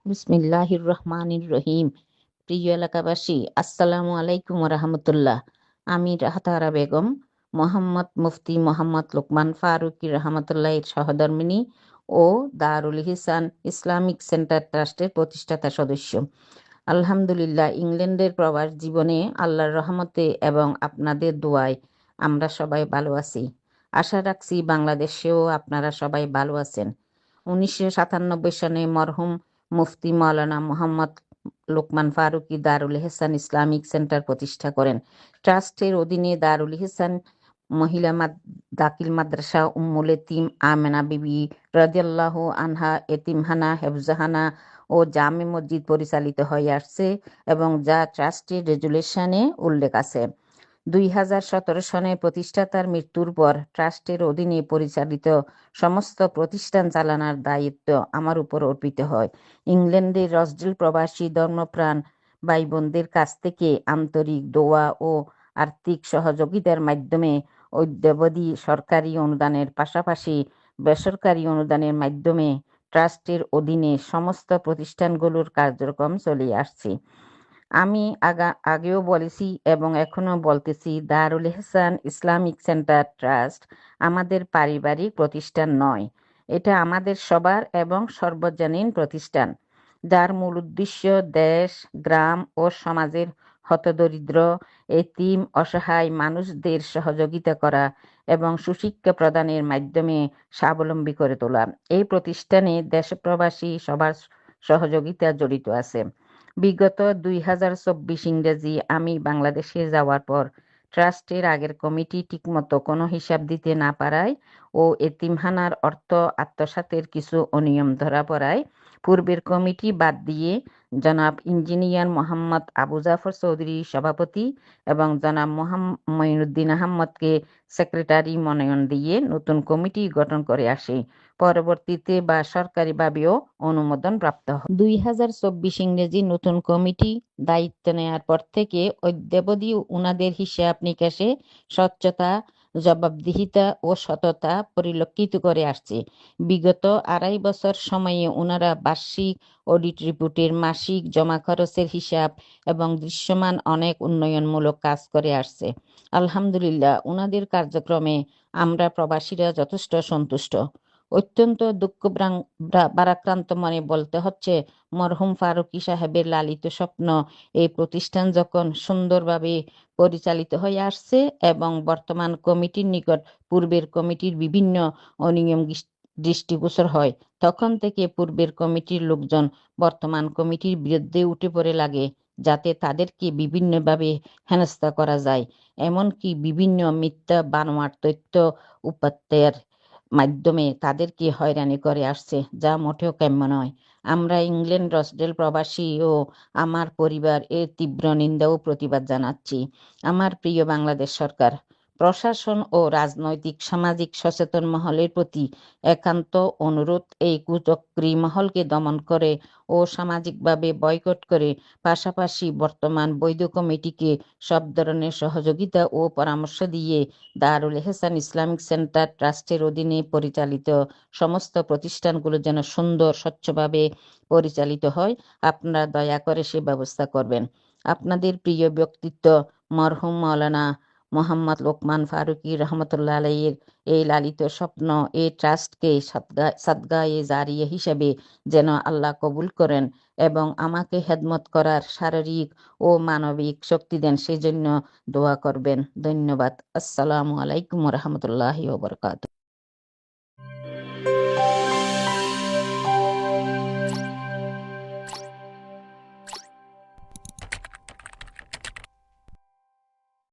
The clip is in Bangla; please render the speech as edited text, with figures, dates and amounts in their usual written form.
বিসমিল্লাহির রহমানির রহিম। প্রিয় এলাকাবাসী, আসসালামু আলাইকুম রহমতুল্লাহ। আমি রাহাতারা বেগম, মোহাম্মদ মুফতি মোহাম্মদ লোকমান ফারুকী রহমতুল্লাহ এর সহধর্মিণী ও দারুল ইহসান ইসলামিক সেন্টার ট্রাস্টের প্রতিষ্ঠাতা সদস্য। আলহামদুলিল্লাহ, ইংল্যান্ডের প্রবাস জীবনে আল্লাহর রহমতে এবং আপনাদের দোয়ায় আমরা সবাই ভালো আছি। আশা রাখছি বাংলাদেশেও আপনারা সবাই ভালো আছেন। 1997 সনে মরহুম মুফতি মাওলানা মোহাম্মদ লোকমান ফারুকী দারুল ইহসান ইসলামিক সেন্টার প্রতিষ্ঠা করেন। ট্রাস্টের অধীনে দারুল ইহসান মহিলা দাখিল মাদ্রাসা উম্মুল এতিম আমেনা বিবি রাদিয়াল্লাহু আনহা এতিমখানা, হেফজাখানা ও জামে মসজিদ পরিচালিত হয়ে আসছে এবং যা ট্রাস্টের রেজুলেশনে উল্লেখ আছে। 2017 সনে প্রতিষ্ঠাতার মৃত্যুর পর ট্রাস্টের অধীনে পরিচালিত সমস্ত প্রতিষ্ঠান চালানোর দায়িত্ব আমার উপর অর্পিত হয়। ইংল্যান্ডের রসডেল প্রবাসী ধর্মপ্রাণ ভাই বোনদের কাছ থেকে আন্তরিক দোয়া ও আর্থিক সহযোগিতার মাধ্যমে অদ্যাবধি সরকারি অনুদানের পাশাপাশি বেসরকারি অনুদানের মাধ্যমে ট্রাস্টের অধীনে সমস্ত প্রতিষ্ঠানগুলোর কার্যক্রম চলে আসছে। আমি আগেও বলেছি এবং এখনো বলতেছি, দারুল ইহসান ইসলামিক সেন্টার ট্রাস্ট আমাদের পারিবারিক প্রতিষ্ঠান নয়, এটা আমাদের সবার এবং সর্বজনীন প্রতিষ্ঠান, যার মূল উদ্দেশ্য দেশ, গ্রাম ও সমাজের হতদরিদ্র, এতিম, অসহায় মানুষদের সহযোগিতা করা এবং সুশিক্ষা প্রদানের মাধ্যমে স্বাবলম্বী করে তোলা। এই প্রতিষ্ঠানে দেশপ্রবাসী সবার সহযোগিতা জড়িত আছে। বিগত 2024 ইংরেজি আমি বাংলাদেশে যাওয়ার পর ট্রাস্টের আগের কমিটি ঠিকমতো কোনো হিসাব দিতে না পারায় ও এতিমখানার অর্থ আত্মসাতের কিছু অনিয়ম ধরা পড়ায় পূর্বের কমিটি বাদ দিয়ে জনাব ইঞ্জিনিয়ার মোহাম্মদ আবু জাফর চৌধুরী সভাপতি এবং জনাব মঈনুদ্দিন আহমদকে সেক্রেটারি মনোনয়ন দিয়ে নতুন কমিটি গঠন করে আসে। পরবর্তীতে বা সরকারিভাবেও অনুমোদন প্রাপ্ত হয়। 2024 ইংরেজি নতুন কমিটি দায়িত্ব নেয়ার পর থেকে অদ্যাবধি উনাদের হিসাব নিকাশে স্বচ্ছতা, জবাবদিহিতা ও সততা পরিলক্ষিত করে আসছে। বিগত 2.5 বছর সময়ে উনারা বার্ষিক অডিট রিপোর্টের মাসিক জমা খরচের হিসাব এবং দৃশ্যমান অনেক উন্নয়নমূলক কাজ করে আসছে। আলহামদুলিল্লাহ, উনাদের কার্যক্রমে আমরা প্রবাসীরা যথেষ্ট সন্তুষ্ট। অত্যন্ত দুঃখ ভারাক্রান্ত মনে বলতে হচ্ছে, মরহুম ফারুকী সাহেবের লালিত স্বপ্ন এই প্রতিষ্ঠান যখন সুন্দরভাবে পরিচালিত হয়ে আসছে এবং বর্তমান কমিটির নিকট পূর্বের কমিটির বিভিন্ন অনিয়ম দৃষ্টিগোচর হয়, তখন থেকে পূর্বের কমিটির লোকজন বর্তমান কমিটির বিরুদ্ধে উঠে পড়ে লাগে, যাতে তাদেরকে বিভিন্নভাবে হেনস্থা করা যায়, এমনকি বিভিন্ন মিথ্যা বানোয়াট তথ্য উপাত্তের মাধ্যমে তাদেরকে হয়রানি করে আসছে, যা মোটেও কাম্য নয়। আমরা ইংল্যান্ড রসডেল প্রবাসী ও আমার পরিবার এর তীব্র নিন্দা ও প্রতিবাদ জানাচ্ছি। আমার প্রিয় বাংলাদেশ সরকার, প্রশাসন ও রাজনৈতিক সামাজিক সচেতন মহলের প্রতি একান্ত অনুরোধ, এই কুচক্রী মহলকে দমন করে ও সামাজিকভাবে বয়কট করে পাশাপাশি বর্তমান বৈধ কমিটিকে সব ধরনের সহযোগিতা ও পরামর্শ দিয়ে দারুল ইহসান ইসলামিক সেন্টার ট্রাস্টের অধীনে পরিচালিত সমস্ত প্রতিষ্ঠানগুলো যেন সুন্দর স্বচ্ছভাবে পরিচালিত হয়, আপনারা দয়া করে সে ব্যবস্থা করবেন। আপনাদের প্রিয় ব্যক্তিত্ব মরহুম মাওলানা মোহাম্মদ লোকমান ফারুকী রহমতুল্লাহ আলাইয়ের এই লালিত স্বপ্ন এই ট্রাস্টকে সাদগায়ে জারিয়া হিসেবে যেন আল্লাহ কবুল করেন এবং আমাকে খেদমত করার শারীরিক ও মানবিক শক্তি দেন, সেজন্য দোয়া করবেন। ধন্যবাদ। আসসালামু আলাইকুম রহমতুল্লাহি ওয়া বারাকাতুহু।